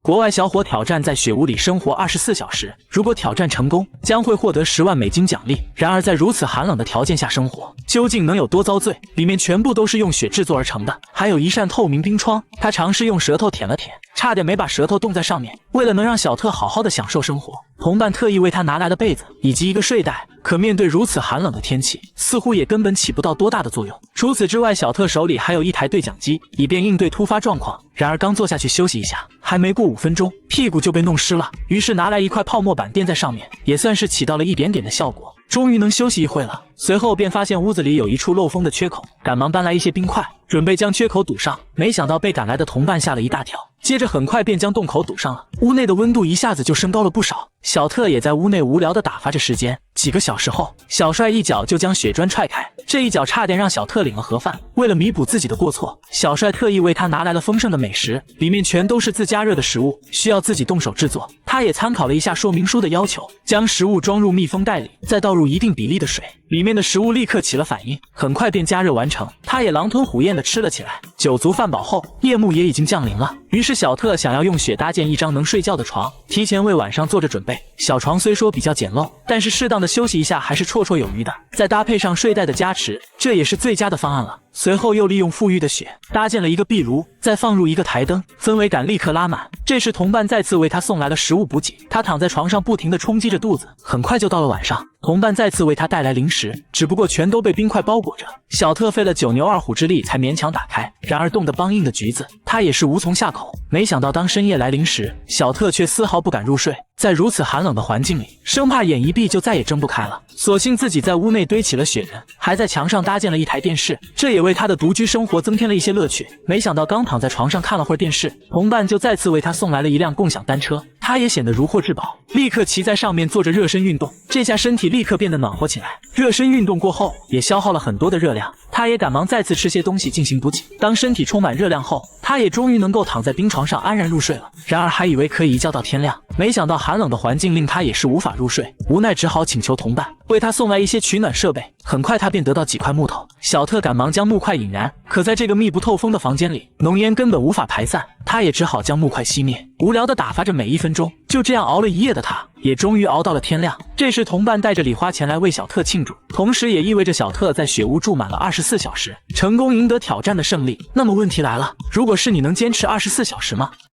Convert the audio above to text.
国外小伙挑战在雪屋里生活24小时，如果挑战成功，将会获得10万美金奖励。然而在如此寒冷的条件下生活，究竟能有多遭罪？里面全部都是用雪制作而成的，还有一扇透明冰窗。他尝试用舌头舔了舔，差点没把舌头冻在上面。为了能让小特好好的享受生活，同伴特意为他拿来了被子以及一个睡袋。可面对如此寒冷的天气，似乎也根本起不到多大的作用。除此之外，小特手里还有一台对讲机，以便应对突发状况。然而刚坐下去休息一下，还没过5分钟，屁股就被弄湿了。于是拿来一块泡沫板垫在上面，也算是起到了一点点的效果。终于能休息一会了。随后便发现屋子里有一处漏风的缺口，赶忙搬来一些冰块，准备将缺口堵上。没想到被赶来的同伴吓了一大跳，接着很快便将洞口堵上了。屋内的温度一下子就升高了不少。小特也在屋内无聊地打发着时间。几个小时后，小帅一脚就将雪砖踹开，这一脚差点让小特领了盒饭。为了弥补自己的过错，小帅特意为他拿来了丰盛的美食，里面全都是自加热的食物，需要自己动手制作。他也参考了一下说明书的要求，将食物装入密封袋里，再倒入一定比例的水，里面的食物立刻起了反应，很快便加热完成。他也狼吞虎咽地吃了起来。酒足饭饱后，夜幕也已经降临了，于是小特想要用雪搭建一张能睡觉的床，提前为晚上做着准备。小床虽说比较简陋，但是适当的休息一下还是绰绰有余的，再搭配上睡袋的加持，这也是最佳的方案了。随后又利用富裕的雪搭建了一个壁炉，再放入一个台灯，氛围感立刻拉满。这时同伴再次为他送来了食物补给，他躺在床上不停地冲击着肚子。很快就到了晚上，同伴再次为他带来零食，只不过全都被冰块包裹着。小特费了9牛2虎之力才勉强打开，然而冻得梆硬的橘子他也是无从下口。没想到当深夜来临时，小特却丝毫不敢入睡。在如此寒冷的环境里，生怕眼一闭就再也睁不开了，索性自己在屋内堆起了雪人，还在墙上搭建了一台电视，这也为他的独居生活增添了一些乐趣。没想到刚躺在床上看了会儿电视，同伴就再次为他送来了一辆共享单车，他也显得如获至宝，立刻骑在上面做着热身运动。这下身体立刻变得暖和起来。热身运动过后也消耗了很多的热量，他也赶忙再次吃些东西进行补给。当身体充满热量后，他也终于能够躺在冰床上安然入睡了。然而还以为可以一觉到天亮，没想到寒冷的环境令他也是无法入睡，无奈只好请求同伴为他送来一些取暖设备。很快他便得到几块木头，小特赶忙将木块引燃，可在这个密不透风的房间里，浓烟根本无法排散，他也只好将木块熄灭，无聊地打发着每1分钟。就这样熬了一夜的他，也终于熬到了天亮。这时同伴带着礼花前来为小特庆祝，同时也意味着小特在雪屋住满了24小时，成功赢得挑战的胜利。那么问题来了，如果是你，能坚持24小时吗？